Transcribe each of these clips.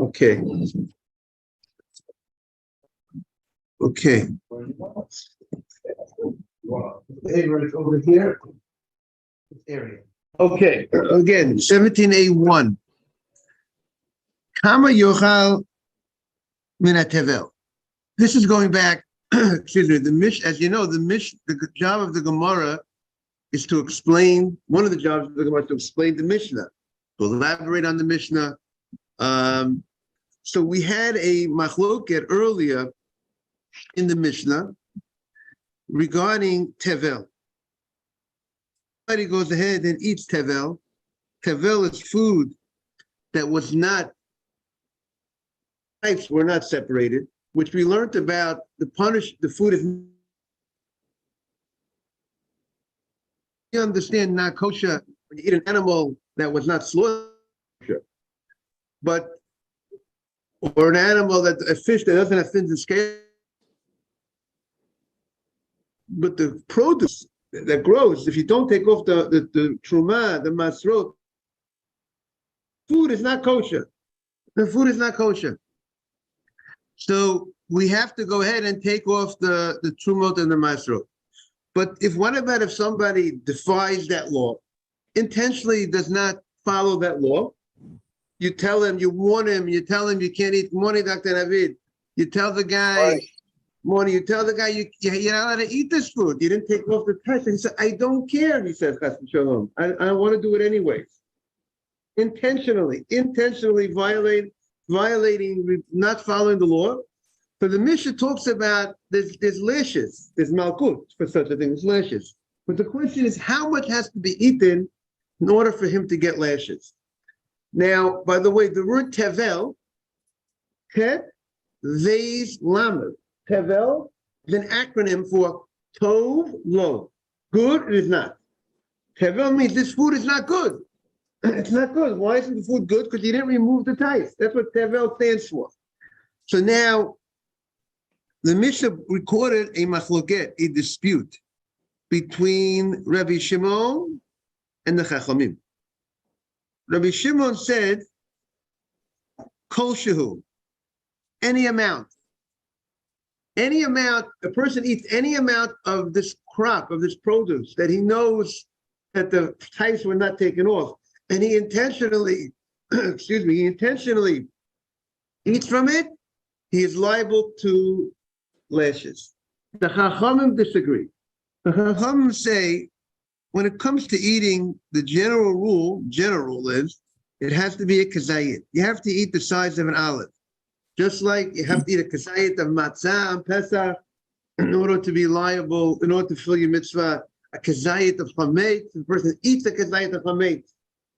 Okay. Okay. Over here. Area. Okay. Again, 17A1. Kama yochal min hatevel. This is going back. Excuse me. As you know, the job of the Gemara is to explain. One of the jobs of the Gemara is to explain the Mishnah, to elaborate on the Mishnah. So we had a machloket earlier in the Mishnah regarding tevel. Somebody goes ahead and eats tevel. Tevel is food that was not, types were not separated, which we learned about the food is, you understand, not kosher when you eat an animal that was not slaughtered, but or an animal a fish that doesn't have fins and scales, but the produce that grows, if you don't take off the truma, the masrot, food is not kosher. The food is not kosher. So we have to go ahead and take off the trumot and the masrot. But what about if somebody defies that law, intentionally does not follow that law? You tell him, you warn him, you tell him you can't eat. Morning, Dr. David. You tell the guy, morning, you tell the guy you're not allowed to eat this food. You didn't take off the test. And he said, I don't care. He says, Chas v'shalom. I want to do it anyways. Intentionally violating, not following the law. So the Mishnah talks about there's lashes, there's malkut for such a thing, there's lashes. But the question is, how much has to be eaten in order for him to get lashes? Now, by the way, the word tevel, tet, vez, lamed. Tevel is an acronym for tov, lo. Good, it is not. Tevel means this food is not good. It's not good. Why isn't the food good? Because you didn't remove the tais. That's what tevel stands for. So now, the Mishnah recorded a machloket, a dispute between Rabbi Shimon and the Chachamim. Rabbi Shimon said, kol shehu, any amount, a person eats any amount of this crop, of this produce that he knows that the types were not taken off, and he intentionally, eats from it, he is liable to lashes. The Chachamim disagree. The Chachamim say, when it comes to eating, the general rule is, it has to be a kazayit. You have to eat the size of an olive. Just like you have to eat a kazayit of matzah on Pesach in order to be liable, in order to fill your mitzvah, a kazayit of chametz. The person eats a kazayit of chametz,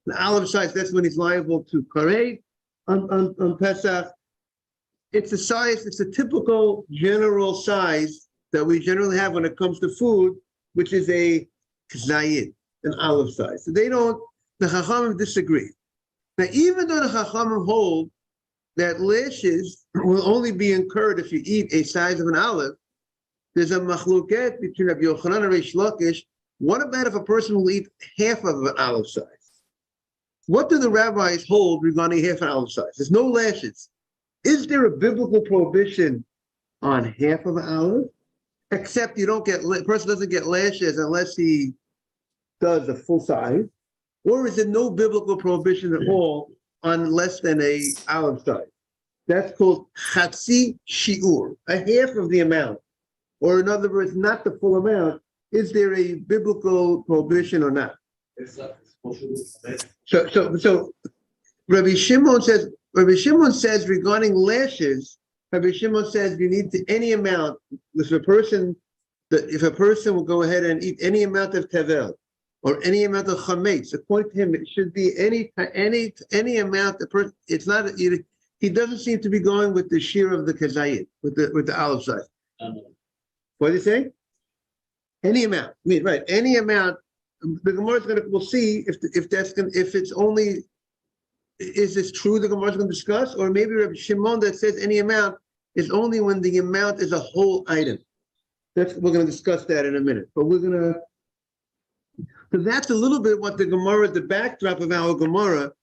the olive size, that's when he's liable to karet on Pesach. It's a size, it's a typical general size that we generally have when it comes to food, which is a kazayit, an olive size. So the Chachamim disagree. Now, even though the Chachamim hold that lashes will only be incurred if you eat a size of an olive, there's a machloket between Rabbi Yochanan and Reish Lakish. What about if a person will eat half of an olive size? What do the rabbis hold regarding half an olive size? There's no lashes. Is there a biblical prohibition on half of an olive? Except a person doesn't get lashes unless he does a full size. Or is there no biblical prohibition at all on less than a olive size? That's called chatzi shi'ur, a half of the amount. Or in other words, not the full amount. Is there a biblical prohibition or not? So Rabbi Shimon says regarding lashes, Rabbi Shimon says you need any amount. If a person will go ahead and eat any amount of tevel or any amount of chametz, according to him, it should be any amount. It's not. He doesn't seem to be going with the shear of the kazayit, with the olive size. What did he say? Any amount. Right? Any amount. The Gemara we'll see if it's only. Is this true? The Gemara is going to discuss, or maybe Rabbi Shimon that says any amount is only when the amount is a whole item. We're going to discuss that in a minute. But so that's a little bit what the Gemara, the backdrop of our Gemara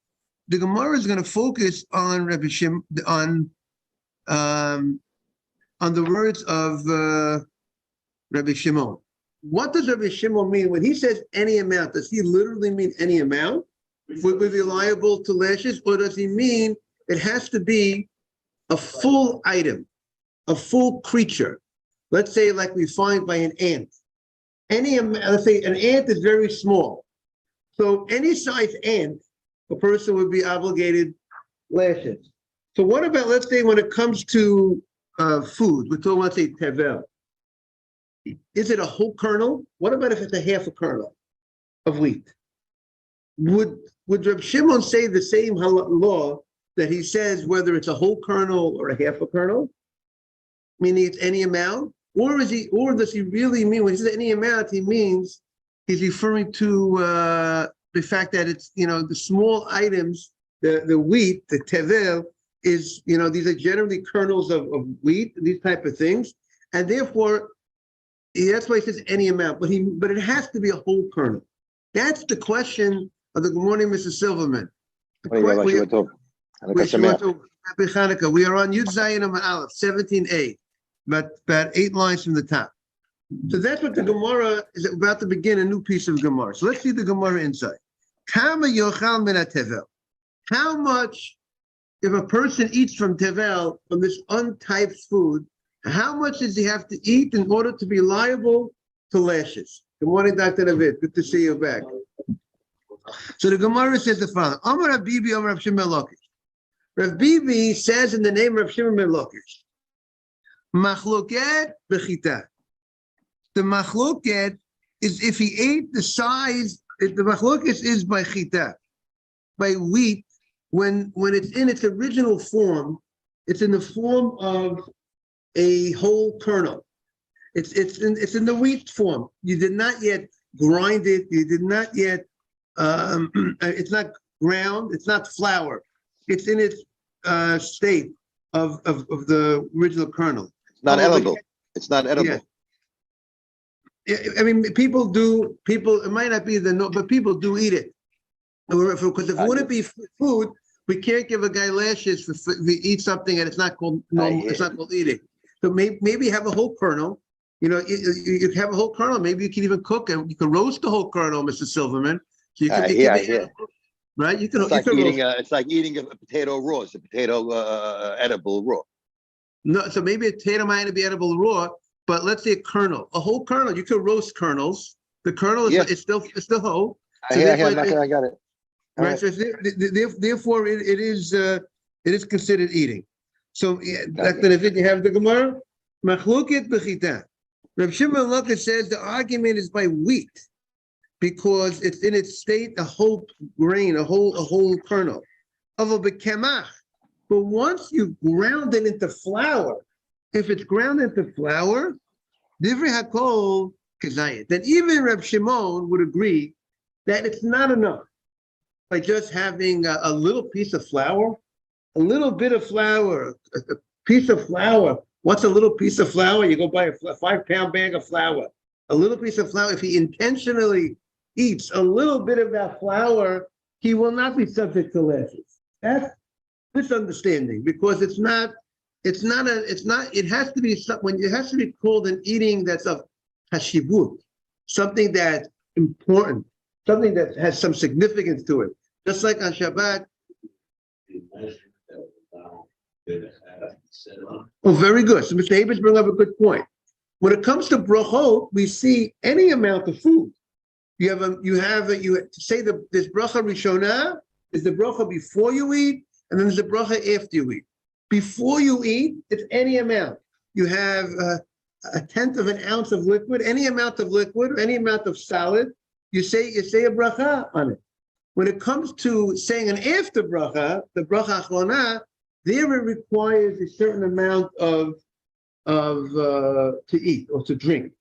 the Gemara is going to focus on Rabbi on the words of Rabbi Shimon. What does Rabbi Shimon mean when he says any amount? Does he literally mean any amount would be liable to lashes, or does he mean it has to be a full item, a full creature? Let's say like we find by an ant. Let's say an ant is very small. So any size ant, a person would be obligated lashes. So what about, let's say, when it comes to food, we're talking about, say, tevel. Is it a whole kernel? What about if it's a half a kernel of wheat? Would Reb Shimon say the same law that he says whether it's a whole kernel or a half a kernel, meaning it's any amount? Or does he really mean, when he says any amount, he means he's referring to the fact that it's, the small items, the wheat, the tevel, is, these are generally kernels of wheat, these type of things. And therefore, that's why he says any amount, but it has to be a whole kernel. That's the question of the good morning, Mr. Silverman. We are on Yud Zayin Amud Aleph, 17a, about 8 lines from the top. So that's what the Gemara is about to begin, a new piece of Gemara. So let's see the Gemara inside. Kama yochal min tevel. How much, if a person eats from tevel, from this untyped food, how much does he have to eat in order to be liable to lashes? Good morning, Dr. David. Good to see you back. So the Gemara says the following: Amar Rav Bibi, Amar Rav Shimon Lakish. Rav Bibi says in the name of Rav Shimon Lakish, Machloket b'chita. The machloket is if he ate the size. The machloket is by chita, by wheat. When it's in its original form, it's in the form of a whole kernel. It's in the wheat form. You did not yet grind it. You did not yet. It's not ground. It's not flour. It's in its state of the original kernel. It's not edible. It's not edible. Yeah. I mean, people. It might not be but people do eat it. Because if it wouldn't be food, we can't give a guy lashes if we eat something and it's not called normal. It's not called eating. So maybe have a whole kernel. You have a whole kernel. Maybe you can even cook and you can roast the whole kernel, Mr. Silverman. So you can, right? You can. It's like eating a potato raw. It's a potato edible raw. No, so maybe a potato might be edible raw, but let's say a whole kernel. You can roast kernels. The kernel is still whole. So I got it. Right. So therefore, it is considered eating. So that's the if you have the Gemara. Machloket b'chita. Rav Shimon Lakish says the argument is by wheat because it's in its state a whole grain, a whole kernel. Avo b'kemach. But once you ground it into flour, if it's ground into flour, divrei hakol kazayit. Then even Rav Shimon would agree that it's not enough by just having a little piece of flour, a little bit of flour, a piece of flour. What's a little piece of flour? You go buy a 5-pound bag of flour. A little piece of flour. If he intentionally eats a little bit of that flour, he will not be subject to lashes. That's misunderstanding because it has to be something. It has to be called an eating that's of hashibut, something that's important, something that has some significance to it. Just like on Shabbat. Oh, very good. So Mr. Habers bring up a good point. When it comes to brachot, we see any amount of food. You say this bracha rishona is the bracha before you eat, and then there's the bracha after you eat. Before you eat, it's any amount. You have a tenth of an ounce of liquid, any amount of liquid, any amount of solid. You say a bracha on it. When it comes to saying an after bracha, the bracha achlona, there it requires a certain amount of to eat or to drink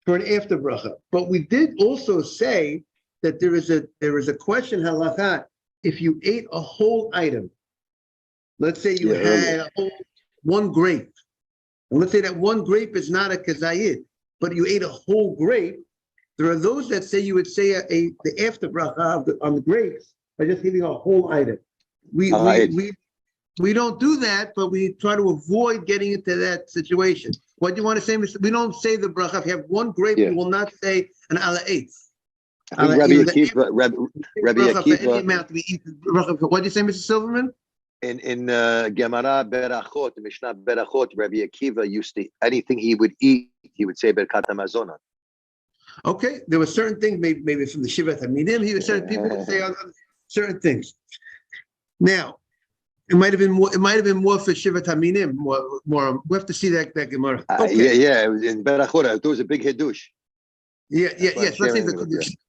for an after bracha. But we did also say that there is a question halakha if you ate a whole item. Let's say you had one grape, and let's say that one grape is not a kazayit, but you ate a whole grape. There are those that say you would say the after bracha on the grapes by just eating a whole item. We don't do that, but we try to avoid getting into that situation. What do you want to say, Mr.? We don't say the bracha. If you have one grape, we will not say an ala eighth. I think Rabbi Akiva, any amount we eat bracha. What do you say, Mr. Silverman? In Gemara Berachot, Mishnah Berachot, Rabbi Akiva used to, anything he would eat, he would say Berkat HaMazon. Okay, there were certain things, maybe from the Shivat HaMinim, he was certain people would say certain things. Now, it might have been more for Shivat HaMinim, more. We have to see that Gemara. Okay. It was in Berachot. It was a big Hiddush. Yes. Let's say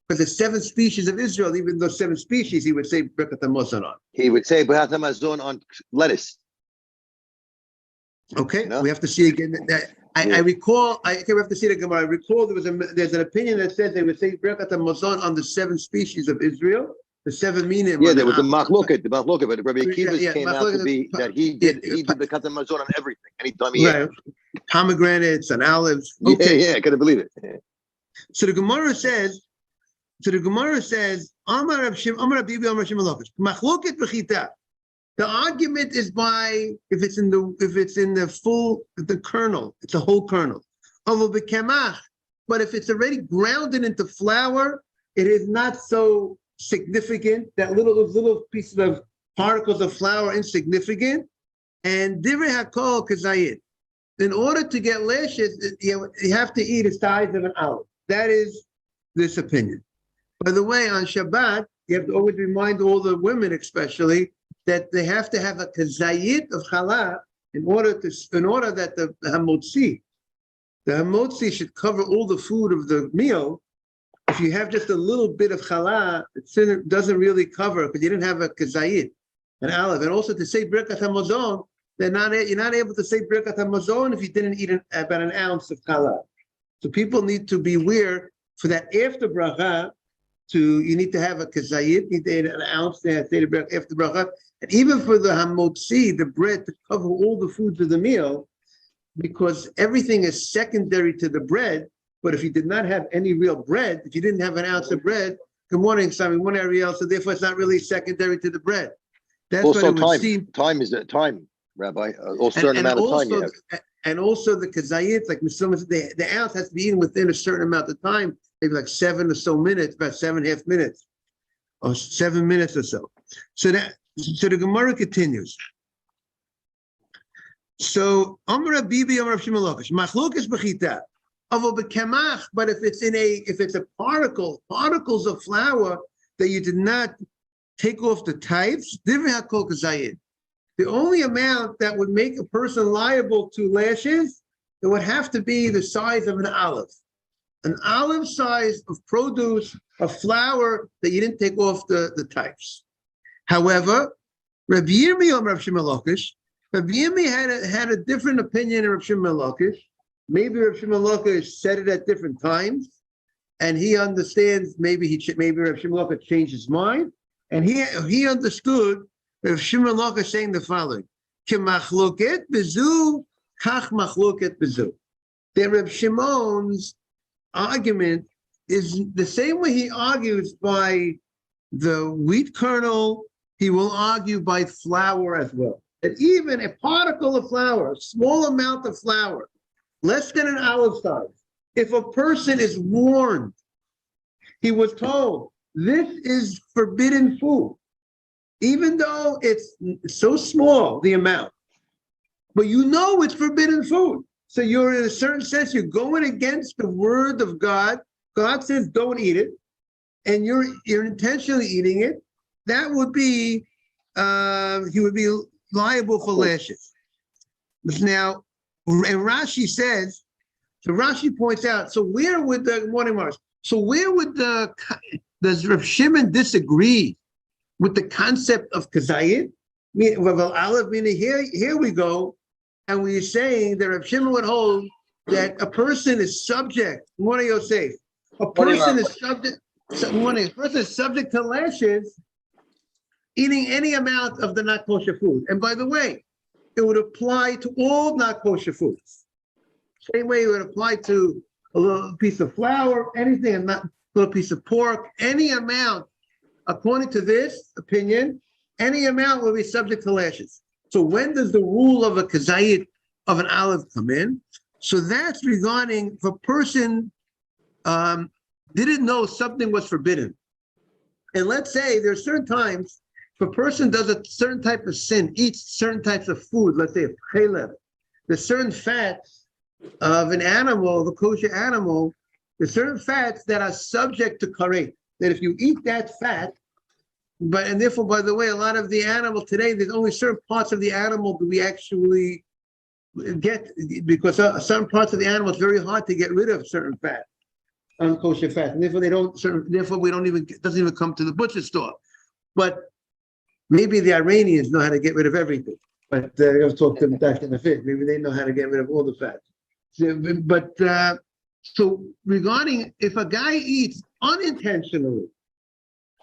for the 7 species of Israel, even those 7 species, he would say Berkat HaMazon on. He would say Berkat HaMazon on lettuce. Okay, we have to see again that. I recall. We have to see the Gemara. I recall there's an opinion that said they would say Berkat HaMazon on the 7 species of Israel, the 7 minim. Yeah, there was the machloket, but Rabbi Akiva's came out to be that he did Berkat HaMazon on everything, anytime he ate. Pomegranates and olives. Okay. I couldn't believe it. So the Gemara says, Amar Rav Shimon, Amar Rabbi Amar Shimon Lakish, machloket b'chita. The argument is by if it's in the kernel, it's a whole kernel. But if it's already grounded into flour, it is not so significant. Those little pieces of particles of flour are insignificant. And divrei hakol kazayit. In order to get lashes, you have to eat the size of an olive. That is this opinion. By the way, on Shabbat, you have to always remind all the women, especially, that they have to have a kazayit of challah in order that the hamotzi should cover all the food of the meal. If you have just a little bit of challah, it doesn't really cover because you didn't have a kazayit, an olive. And also to say Birkat HaMazon, you're not able to say Birkat HaMazon if you didn't eat about an ounce of challah. So people need to beware for that after bracha. You need to have a kazayit, you need to eat an ounce after bracha. And even for the hamotzi, the bread, to cover all the foods of the meal, because everything is secondary to the bread. But if you did not have any real bread, if you didn't have an ounce of bread, good morning, Simon, one Ariel, so therefore it's not really secondary to the bread. That's also what it would seem. Time is time, Rabbi. A certain amount of time you have. And also the kazayit, like the ounce has to be eaten within a certain amount of time, maybe like 7 or so minutes, about 7.5 minutes, or 7 minutes or so. So the Gemara continues. So Amar Bibi Amar Shimon Lakish, Machlokas b'chita, Avo b'kemach. But if it's a particles of flour that you did not take off the types, divrei hakol kazayit. The only amount that would make a person liable to lashes, it would have to be the size of an olive size of produce, of flour that you didn't take off the types. However, Rabbi Yirmiyah Rav Shimon Lakish, Rabbi Yirmiyah had a different opinion in Rav Shimon Lakish. Maybe Rav Shimon Lakish said it at different times, and he understands. Maybe Rav Shimon Lakish changed his mind, and he understood Rav Shimon Lakish saying the following: "Ki machloket bezu, kach machloket bezu." That Rav Shimon's argument is the same way he argues by the wheat kernel, he will argue by flour as well. That even a particle of flour, a small amount of flour, less than an olive size, if a person is warned, he was told, this is forbidden food, even though it's so small, the amount, but it's forbidden food. So you're, in a certain sense, you're going against the word of God. God says, don't eat it. And you're intentionally eating it. That would be, he would be liable for lashes. Now, and Rashi says, so Rashi points out, so where would does Rav Shimon disagree with the concept of kazayit? Meaning, here we go, and we're saying that Rav Shimon would hold that a person is subject. Morning, Yosef. A person is subject to lashes eating any amount of the not kosher food. And by the way, it would apply to all not kosher foods. Same way it would apply to a little piece of flour, anything, a little piece of pork, any amount according to this opinion, any amount will be subject to lashes. So when does the rule of a kazayit of an olive come in? So that's regarding if a person didn't know something was forbidden. And let's say there's certain times if a person does a certain type of sin, eats certain types of food, let's say a chalev, there's certain fats of an animal, the kosher animal, there's certain fats that are subject to karet. That if you eat that fat, and therefore, by the way, a lot of the animal today, there's only certain parts of the animal that we actually get, because some parts of the animal, it's very hard to get rid of certain fat, unkosher fat, and therefore it doesn't even come to the butcher store. But maybe the Iranians know how to get rid of everything. But I was talking to Dr. Nafid, maybe they know how to get rid of all the fat. So regarding if a guy eats unintentionally,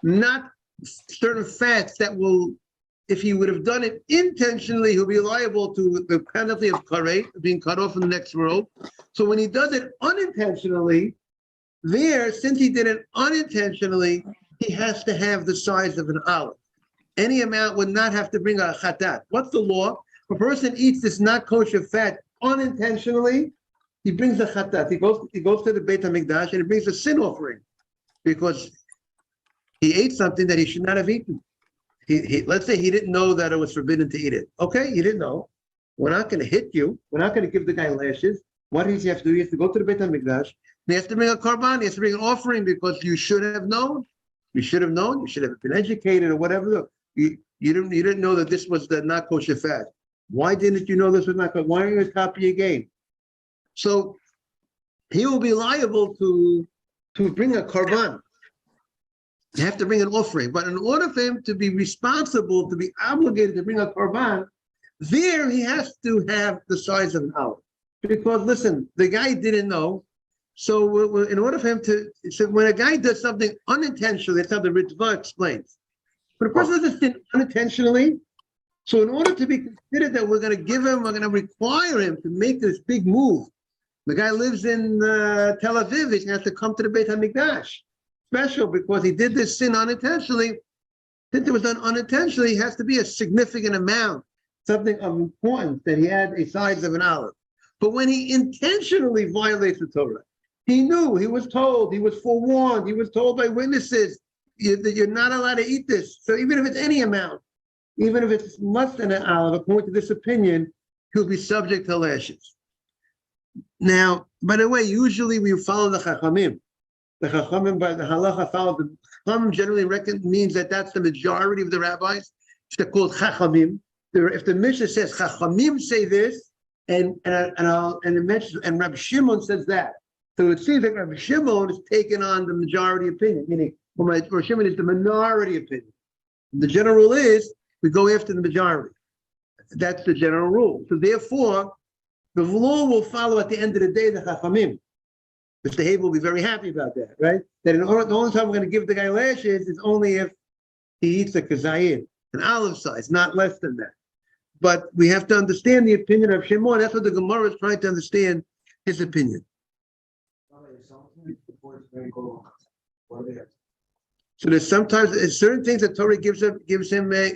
not certain fats that will, if he would have done it intentionally, he'll be liable to the penalty of karet, being cut off in the next row. So when he does it unintentionally, since he did it unintentionally, he has to have the size of an olive. Any amount would not have to bring a chatat. What's the law? If a person eats this not kosher fat unintentionally, he brings a chatat. He goes to the Beit HaMikdash and he brings a sin offering because he ate something that he should not have eaten. Let's say he didn't know that it was forbidden to eat it. Okay, you didn't know. We're not going to hit you. We're not going to give the guy lashes. What does he have to do? He has to go to the Beit HaMikdash. He has to bring a korban. He has to bring an offering because you should have known. You should have known. You should have been educated or whatever. You didn't know that this was the not kosher fat. Why didn't you know this was not kosher? Why are you on top of your game? So he will be liable to bring a korban. You have to bring an offering. But in order for him to be responsible, to be obligated to bring a korban, there he has to have the size of an olive. Because listen, the guy didn't know. So in order for him so when a guy does something unintentionally, that's how the Ritva explains. But a person does a sin unintentionally. So in order to be considered that we're going to require him to make this big move. The guy lives in Tel Aviv, he's going to have to come to the Beit HaMikdash. Special because he did this sin unintentionally. Since it was done unintentionally, it has to be a significant amount, something of importance that he had a size of an olive. But when he intentionally violates the Torah, he knew, he was told, he was forewarned, he was told by witnesses that you're not allowed to eat this. So even if it's any amount, even if it's less than an olive, according to this opinion, he'll be subject to lashes. Now, by the way, usually we follow the Chachamim. The Chachamim, by the halacha, follow the Chachamim generally means that that's the majority of the rabbis. They're called Chachamim. If the Mishnah says Chachamim say this, and Rabbi Shimon says that. So it seems like Rabbi Shimon is taking on the majority opinion, meaning Rabbi Shimon is the minority opinion. The general rule is we go after the majority. That's the general rule. So therefore, the law will follow at the end of the day the Chachamim. Mr. Habe will be very happy about that, right? That the only time we're going to give the guy lashes is only if he eats a kazayim, an olive size, not less than that. But we have to understand the opinion of Shimon. That's what the Gemara is trying to understand his opinion. So there's sometimes certain things that Torah gives him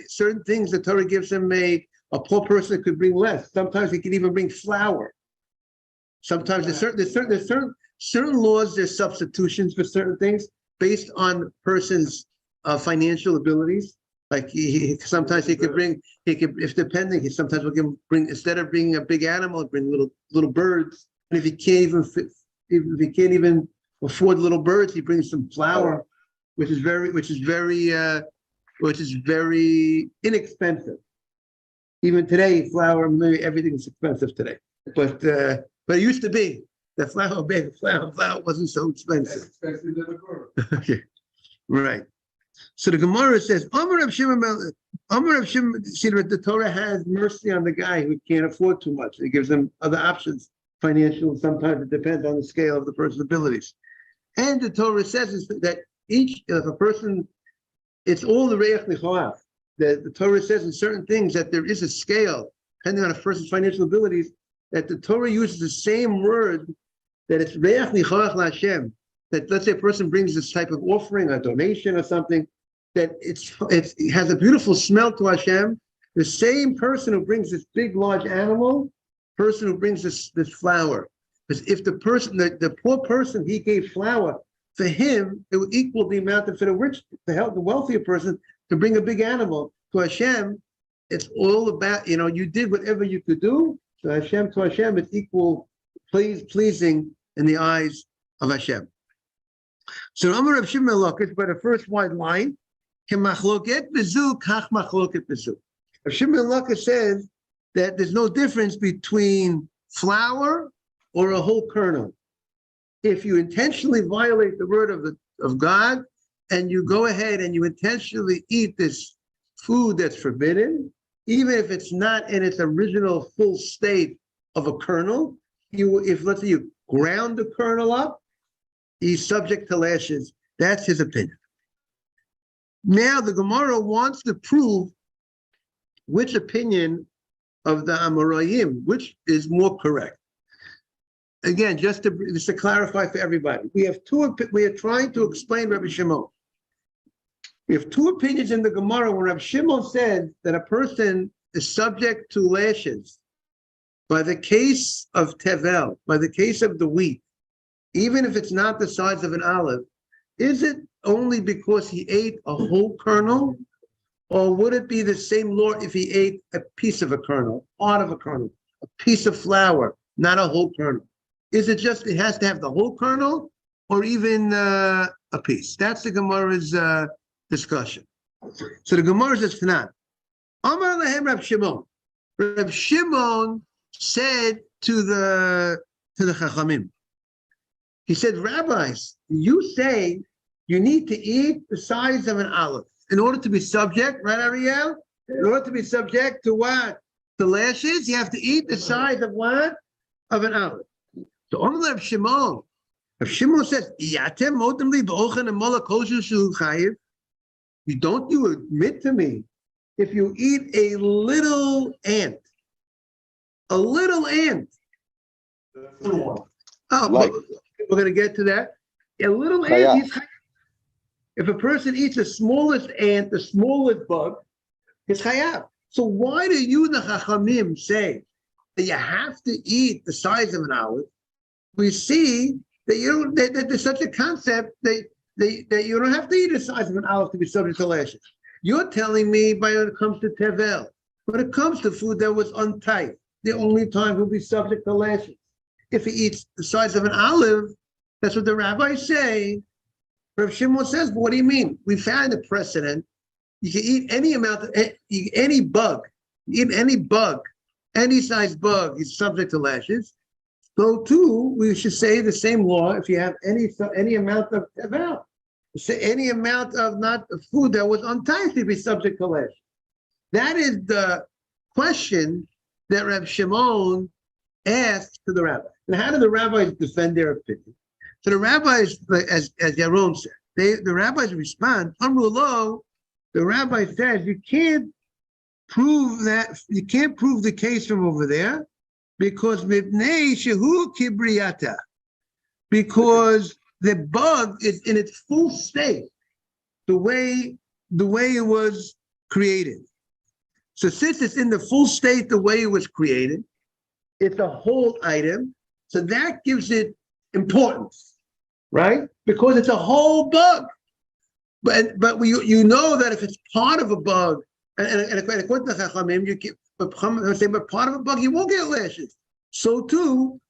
certain things that Torah gives him a poor person could bring less. Sometimes he can even bring flour. Sometimes there's certain laws, there's substitutions for certain things based on the person's financial abilities. Like sometimes he could bring, if depending, he sometimes will bring, instead of bringing a big animal, bring little birds. And if he can't even afford little birds, he brings some flour, which is very inexpensive. Even today, flour, maybe everything is expensive today. But it used to be that flour wasn't so expensive. Less expensive than the corn. Okay, right. So the Gemara says, Amar Rav Shimon, see that the Torah has mercy on the guy who can't afford too much. It gives him other options, financial. Sometimes it depends on the scale of the person's abilities. And the Torah says that if a person, it's all the reach nichoach. The Torah says in certain things that there is a scale, depending on a person's financial abilities, that the Torah uses the same word, that it's reach nichoach LaHashem. That let's say a person brings this type of offering, a donation or something, that it has a beautiful smell to Hashem. The same person who brings this big, large animal, person who brings this flour. Because if the person, the poor person, he gave flour, for him, it would equal the amount of, for the rich, to help the wealthier person to bring a big animal. To Hashem, it's all about, you did whatever you could do. So to Hashem, it's equal, pleasing in the eyes of Hashem. So Amar Rav Shimon Lakish, by the first wide line, Kemachloket bezu, kach machloket bezu. Rav Shimon Lakish says that there's no difference between flour or a whole kernel. If you intentionally violate the word of God, and you go ahead and you intentionally eat this food that's forbidden, even if it's not in its original full state of a kernel, if let's say you ground the kernel up, he's subject to lashes. That's his opinion. Now the Gemara wants to prove which opinion of the Amoraim, which is more correct. Again, just to clarify for everybody, we are trying to explain Rabbi Shimon. We have two opinions in the Gemara where Rabbi Shimon says that a person is subject to lashes by the case of tevel, by the case of the wheat, even if it's not the size of an olive. Is it only because he ate a whole kernel, or would it be the same law if he ate a piece of a kernel, part of a kernel, a piece of flour, not a whole kernel? Is it just it has to have the whole kernel, or even a piece? That's the Gemara's discussion. So the Gemara says, "Tanan, Amar lehem Rab Shimon." Rab Shimon said to the Chachamim, he said, "Rabbis, you say you need to eat the size of an olive in order to be subject, right, Ariel? In order to be subject to what? The lashes, you have to eat the size of what? Of an olive." So Amar Rab Shimon. Rab Shimon says, "Yatem motem li b'ochen amola kosher shu chayiv." Don't you admit to me, if you eat a little ant, oh, Right. we're going to get to that. A little ant, if a person eats the smallest ant, the smallest bug, it's chayav. So why do you, the Chachamim, say that you have to eat the size of an olive? We see that that there's such a concept that you don't have to eat the size of an olive to be subject to lashes. You're telling me when it comes to tevel, when it comes to food that was untight, the only time he'll be subject to lashes. If he eats the size of an olive, that's what the rabbis say. Rav Shimon says, but what do you mean? We found a precedent. You can eat any amount of any bug. You eat any bug, any size bug is subject to lashes. So too, we should say the same law if you have any amount of tevel. Say any amount of not food that was untight to be subject to lashes. That is the question that Reb Shimon asked to the rabbi. And how do the rabbis defend their opinion? So the rabbis, as Yaron said, the rabbis respond, Amrulo, the rabbi says you can't prove the case from over there because mibnei shehu kibriyata, because the bug is in its full state, the way it was created. So since it's in the full state, the way it was created, it's a whole item. So that gives it importance, right? Because it's a whole bug. But you know that if it's part of a bug, and according to Chachamim, but part of a bug, you won't get lashes. So too,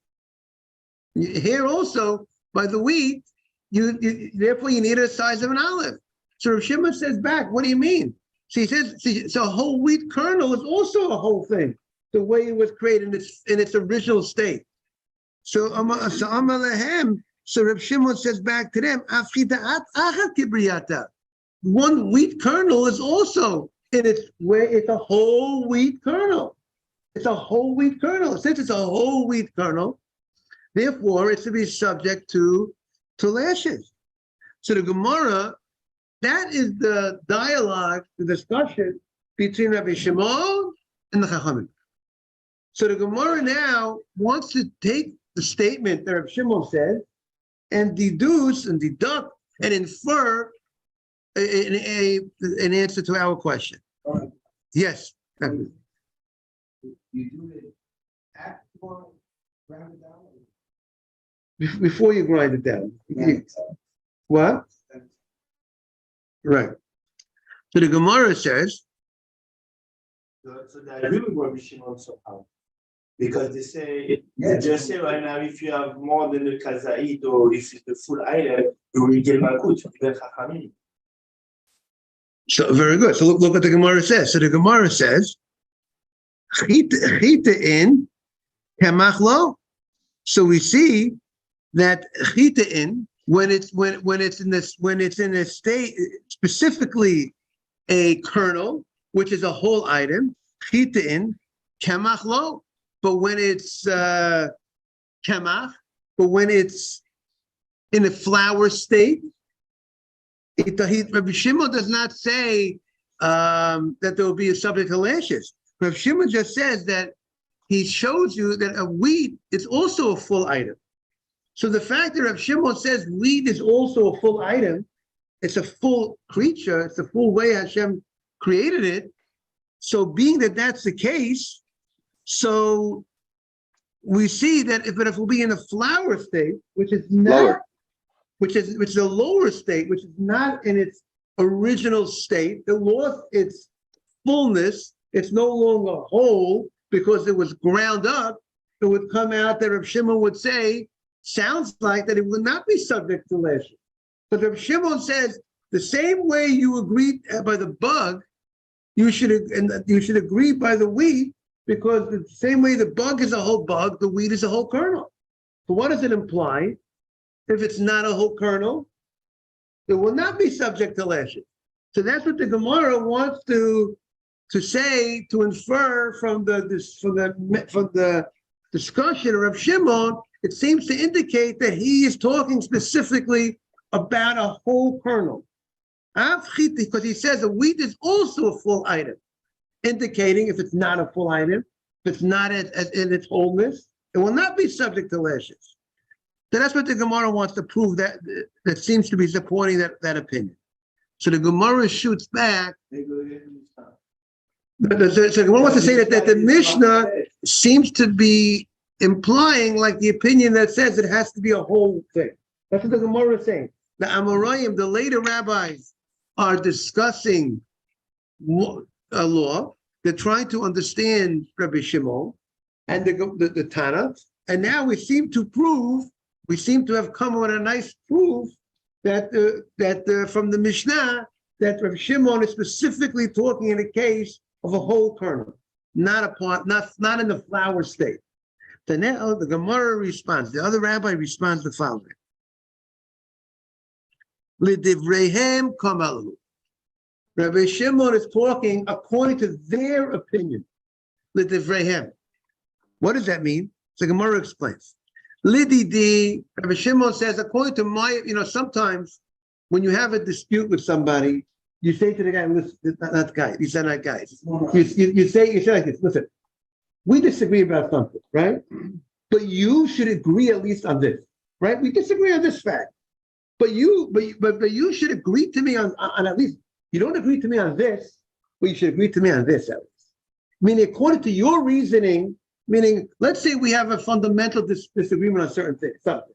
here also, by the wheat, therefore you need a size of an olive. So Rav Shimon says back, what do you mean? So he says, so a whole wheat kernel is also a whole thing, the way it was created in its original state. So Amar Lehem, so Rav Shimon says back to them, one wheat kernel is also in its way, it's a whole wheat kernel. It's a whole wheat kernel. Since it's a whole wheat kernel, therefore it's to be subject to lashes. So the Gemara, that is the dialogue, the discussion between Rabbi Shimon and the Chachamim. So the Gemara now wants to take the statement that Rabbi Shimon said and deduce and deduct and infer an answer to our question. Yes. You do it after grind it down? Before you grind it down. What? Right. So the Gemara says, So they agree with Rabbi Shimon somehow. Because they just say right now, if you have more than the kazait or if it's the full item, you will get malkut, even chachamim. so very good. So look what the Gemara says. So the Gemara says, chita in, kemach lo. So we see that chita in, when it's in a state, specifically a kernel, which is a whole item, chita in, kemach lo. But when it's kemach, but when it's in a flour state, Rabbi Shimon does not say that there will be a subject to lashes. Rabbi Shimon just says that he shows you that a wheat is also a full item. So the fact that Rabbi Shimon says wheat is also a full item, it's a full creature, it's a full way Hashem created it. So being that that's the case, so we see that if it will be in a flour state, which is not, Lower. which is a lower state, which is not in its original state, it lost its fullness, it's no longer whole because it was ground up, it would come out that Rav Shimon would say, sounds like that it would not be subject to lashes. But Rav Shimon says, the same way you agreed by the bug, you should agree by the wheat, because the same way the bug is a whole bug, the wheat is a whole kernel. So what does it imply? If it's not a whole kernel, it will not be subject to lashes. So that's what the Gemara wants to say, to infer from the discussion of Rav Shimon. It seems to indicate that he is talking specifically about a whole kernel. Because he says the wheat is also a full item, indicating if it's not a full item, if it's not in its wholeness, it will not be subject to lashes. So that's what the Gemara wants to prove, that seems to be supporting that opinion. So the Gemara shoots back. So the Gemara wants to say that the Mishnah seems to be implying like the opinion that says it has to be a whole thing. That's what the Gemara is saying. The Amoraim, the later rabbis, are discussing a law. They're trying to understand Rabbi Shimon and the Tana, and now we seem to have come with a nice proof that from the Mishnah that Rabbi Shimon is specifically talking in a case of a whole kernel, not in the flour state. So now the Gemara responds. The other rabbi responds the following: L'divreihem kamalu. Rabbi Shimon is talking according to their opinion. L'divreihem. What does that mean? So Gemara explains. Lididi, Rabbi Shimon says, according to my, sometimes when you have a dispute with somebody, you say to the guy, listen, not guy, these are not guys. You say like this, listen, we disagree about something, right? But you should agree at least on this, right? We disagree on this fact. But you should agree to me on at least, you don't agree to me on this, but you should agree to me on this at least. Meaning, according to your reasoning, meaning, let's say we have a fundamental disagreement on certain things, something.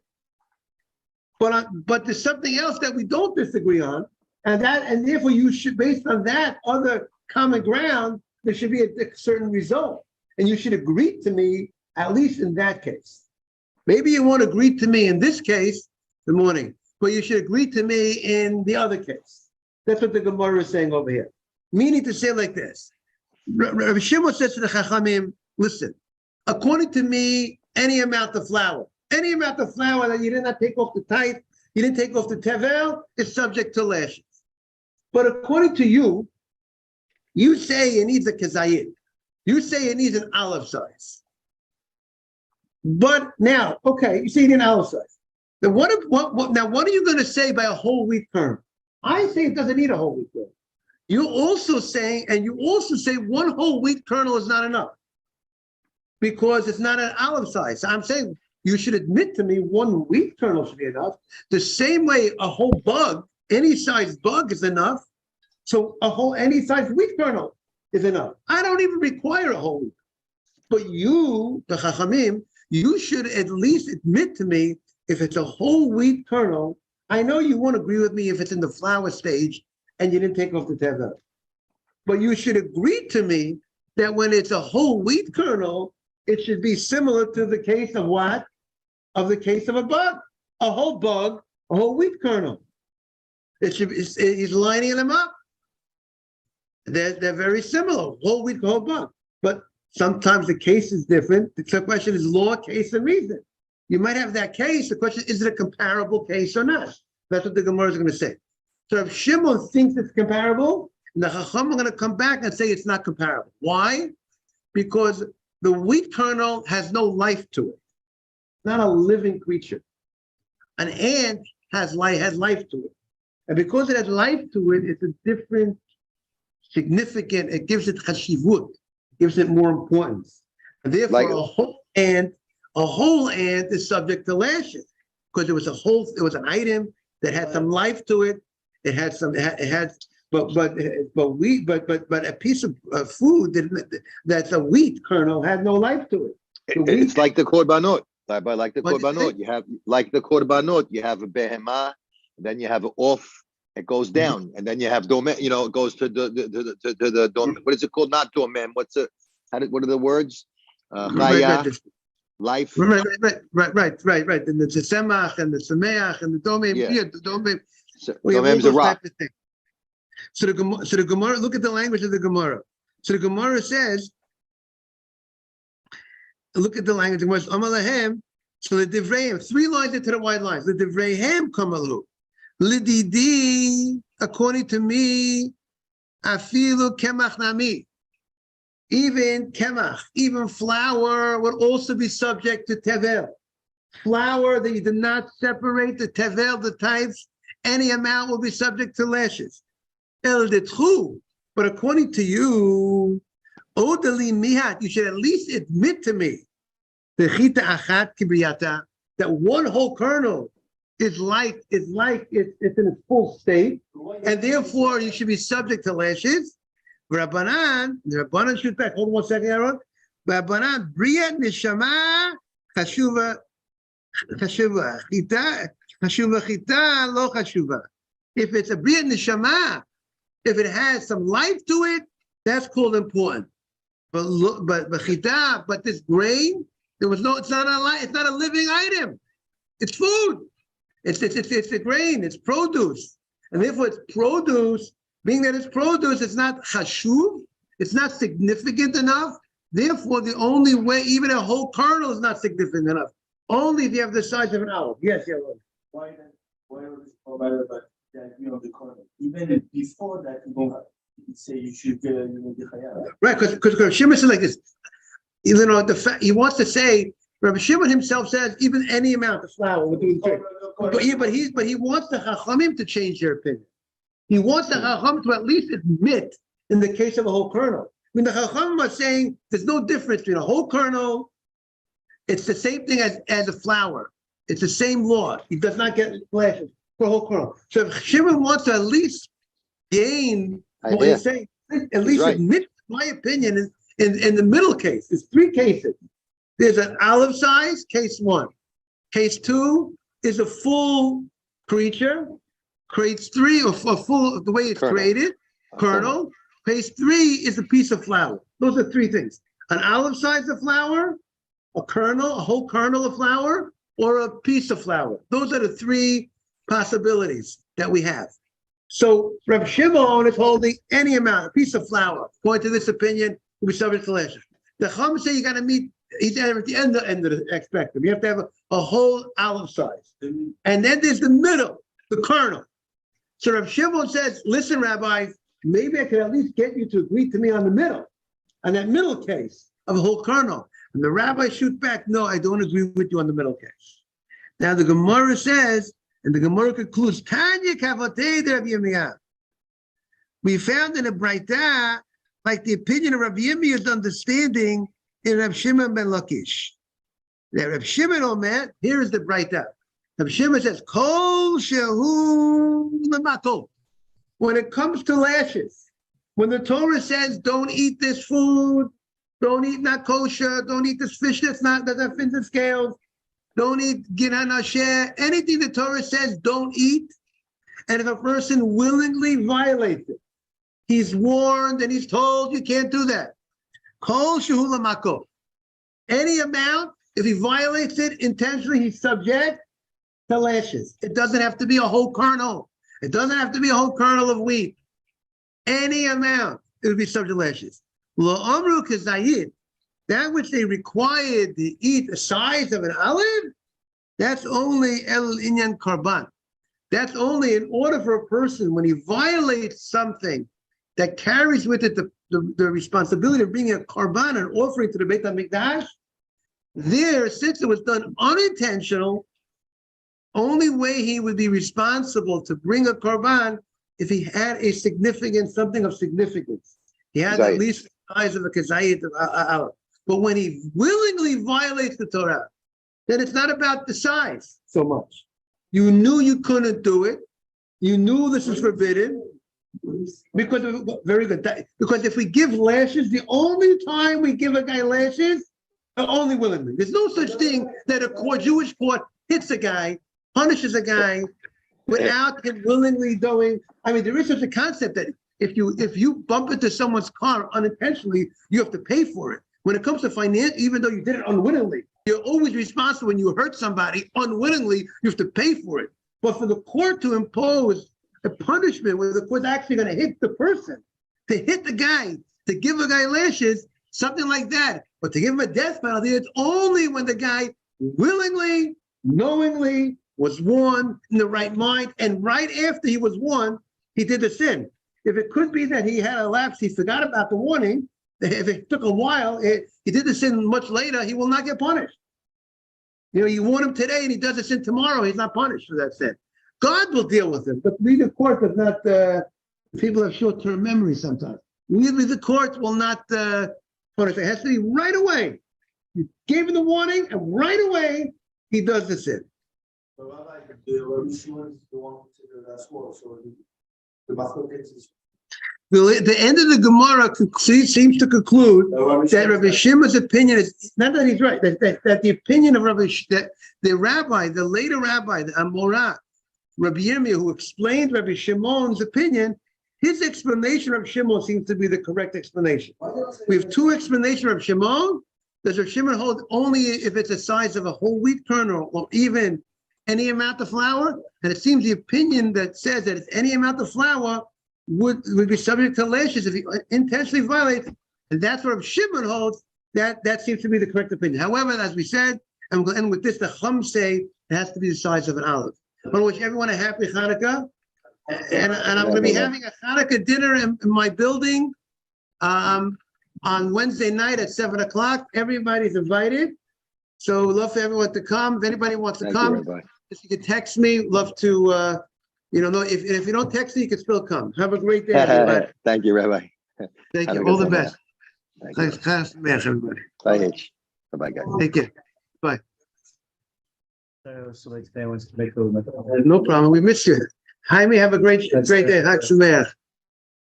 But there's something else that we don't disagree on, and therefore you should, based on that other common ground, there should be a certain result. And you should agree to me, at least in that case. Maybe you won't agree to me in this case, good morning, but you should agree to me in the other case. That's what the Gemara is saying over here. Meaning to say like this. Rabbi Shimon says to the Chachamim, listen, according to me, any amount of flour that you did not take off the tithe, you didn't take off the tevel, is subject to lashes. But according to you, you say it needs a kazayit. You say it needs an olive size. But now, okay, you say you need an olive size. Then what are you going to say by a whole wheat kernel? I say it doesn't need a whole wheat kernel. You also say one whole wheat kernel is not enough because it's not an olive size. So I'm saying you should admit to me one wheat kernel should be enough. The same way a whole bug any size bug is enough. So any size wheat kernel is enough. I don't even require a whole wheat. But you, the Chachamim, you should at least admit to me if it's a whole wheat kernel. I know you won't agree with me if it's in the flour stage and you didn't take off the tevel. But you should agree to me that when it's a whole wheat kernel, it should be similar to the case of what? Of the case of a bug. A whole bug, a whole wheat kernel. He's lining them up. They're very similar, whole wheat, whole bug. But sometimes the case is different. The question is law, case, and reason. You might have that case. The question is it a comparable case or not? That's what the Gemara is going to say. So if Shimon thinks it's comparable, the Chacham are going to come back and say it's not comparable. Why? Because the wheat kernel has no life to it. Not a living creature. An ant has life to it. And because it has life to it, it's a different, significant, it gives it chashivut, gives it more importance. And therefore, a whole ant is subject to lashes because it was an item that had some life to it. It had but a piece of food that's a wheat kernel had no life to it. It's like the korbanot. Like the korbanot, you have you have a behemah, then you have an off. It goes down, and then you have domen. You know, it goes to the domen. What is it called? Not domen. What are the words? Chaya, life. Right. And the tzemach and the sameach and the domen. Yeah, the domen. We have all those types of things. So the Gemara, look at the language of the Gemara. So the Gemara says, look at the language. The Gemara says, Amalahem. So the Divrayim, 3 lines into the wide lines. The Divrayim kamalu. Lididi, according to me, afilu kemach nami. Even kemach, even flour would also be subject to tevel. Flour that you did not separate the tevel, the types, any amount will be subject to lashes. El detchu, but according to you, odali mihat, you should at least admit to me, the chita achat kibriyata, that one whole kernel is it's in its full state, and therefore you should be subject to lashes. Rabbanan, the Rabbanan shoot back. Hold on 1 second, Aaron. Rabbanan, briyat neshama chashuva chita lo chashuva. If it's a briyat neshama, if it has some life to it, that's called important. But chita, but this grain, it's not a living item. It's food. It's a grain. It's produce, and therefore it's produce. Being that it's produce, it's not chashuv. It's not significant enough. Therefore, the only way, even a whole kernel is not significant enough. Only if you have the size of an olive. Yes, yeah. Why was it provided about the idea of the kernel? Even before that, you say you should get the chayah. Right, because Shimon says like this. You know, he wants to say. Rabbi Shimon himself says even any amount of flour will do the trick. But he wants the Chachamim to change their opinion. He wants the Chacham to at least admit in the case of a whole kernel. I mean, the Chacham are saying there's no difference between a whole kernel. It's the same thing as a flour. It's the same law. He does not get lashes for a whole kernel. So if Shimon wants to at least gain what he's saying, at least admit my opinion in the middle case. There's 3 cases. There's an olive size, case 1. Case 2 is a full creature. Case 3, or full, the way it's created, kernel. Case 3 is a piece of flour. Those are 3 things. An olive size of flour, a kernel, a whole kernel of flour, or a piece of flour. Those are the 3 possibilities that we have. So Reb Shimon is holding any amount, a piece of flour, according to this opinion, will be subject to lashes. The Chum say you got to meet, he's at the end of the spectrum. You have to have a whole olive size. And then there's the middle, the kernel. So Reb Shimon says, listen, Rabbi, maybe I could at least get you to agree to me on the middle, on that middle case of a whole kernel. And the rabbi shoots back, no, I don't agree with you on the middle case. Now the Gemara says, and the Gemara concludes, Tanya Kavotei de Rabbi Yirmiyah. We found in a Braita, like the opinion of Rabbi Yirmiyah's understanding in Reb Shimon ben Lakish. That Reb Shimon Omer, here is the Braita. Rabbi Shimon says, Kol shehu lemako. When it comes to lashes, when the Torah says, don't eat this food, don't eat not kosher, don't eat this fish doesn't have fins and scales, don't eat ginan asher, anything the Torah says, don't eat. And if a person willingly violates it, he's warned and he's told you can't do that. Kol shehu lemako. Any amount, if he violates it intentionally, he's subject to lashes. It doesn't have to be a whole kernel. It doesn't have to be a whole kernel of wheat. Any amount, it would be subject to lashes. Lo amru kazayid, that which they required to eat the size of an olive, that's only el inyan karban. That's only in order for a person, when he violates something that carries with it the responsibility of bringing a karban, an offering to the Beit HaMikdash, there, since it was done unintentional, only way he would be responsible to bring a korban if he had a something of significance. He had at least the size of a kazayit. But when he willingly violates the Torah, then it's not about the size so much. You knew you couldn't do it. You knew this is forbidden. Very good. Because if we give lashes, the only time we give a guy lashes, only willingly. There's no such thing that a Jewish court hits a guy, punishes a guy without him willingly doing. I mean, there is such a concept that if you bump into someone's car unintentionally, you have to pay for it. When it comes to finance, even though you did it unwittingly, you're always responsible. When you hurt somebody unwittingly, you have to pay for it. But for the court to impose a punishment where the court's actually going to hit the person, to hit the guy, to give a guy lashes, something like that. But to give him a death penalty, it's only when the guy willingly, knowingly was warned in the right mind, and right after he was warned, he did the sin. If it could be that he had a lapse, he forgot about the warning, if it took a while, he did the sin much later, he will not get punished. You warn him today and he does the sin tomorrow, he's not punished for that sin. God will deal with him, but we, the court, does not, people have short-term memory sometimes. We, the court, will not punish. It has to be right away. You gave him the warning, and right away, he does the sin. So Rabbi, the Rabbi Shimon is the one who said that as well. So the Makkos is. The end of the Gemara seems to conclude that Rabbi Shimon's opinion is not that he's right. That the opinion of that the rabbi, the later rabbi, the Amorah, Rabbi Yirmiyah, who explained Rabbi Shimon's opinion, his explanation of Shimon seems to be the correct explanation. We have two explanations of Shimon. Does Rabbi Shimon hold only if it's the size of a whole wheat kernel or even any amount of flour? And it seems the opinion that says that it's any amount of flour would be subject to lashes if he intentionally violates. And that's what Rabbi Shimon holds. That seems to be the correct opinion. However, as we said, and we'll end with this, the Chum say it has to be the size of an olive. I want to wish everyone a happy Hanukkah. And I'm going to be having a Hanukkah dinner in my building on Wednesday night at 7:00. Everybody's invited. So love for everyone to come. If anybody wants to come, you can text me. Love to, if you don't text me, you can still come. Have a great day, everybody. Thank you, Rabbi. Thank you. All the best. Thanks, everybody. Bye, H. Bye-bye, guys. Take care. Bye. No No problem. We miss you. Jaime, have a great day. Chag Sameach.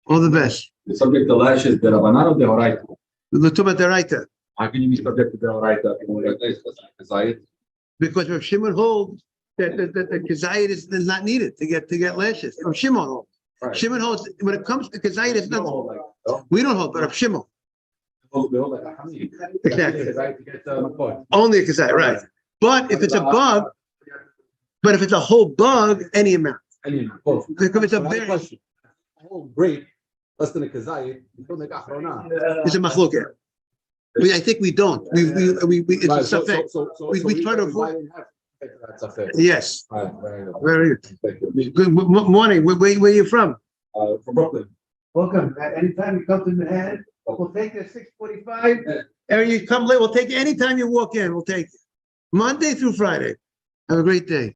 All the best. The subject of lashes, the Rabbanan or the Horaita? The Tumah Deraita. How can you be subject to the Horaita? Because Rav Shimon holds that the kazayit is not needed to get lashes. Rav Shimon holds. Right. Shimon holds when it comes to kazayit, it's not. No? We don't hold, but Rav Shimon. Exactly. Exactly. Only a kazayit, right? But if it's a bug, but if it's a whole bug, any amount. Because it's a very. Question. A whole grape, less than a kazayit, you don't make achrona. It's a machloket. I think we don't. It's Right, a suffix. We try to avoid. That's a fair. Yes. Right, very good. Very good. Thank you. Good morning. Where are you from? From Brooklyn. Welcome. Anytime you come to Manhattan, we'll take you at 6:45. And you come late, we'll take you anytime you walk in. We'll take you. Monday through Friday. Have a great day.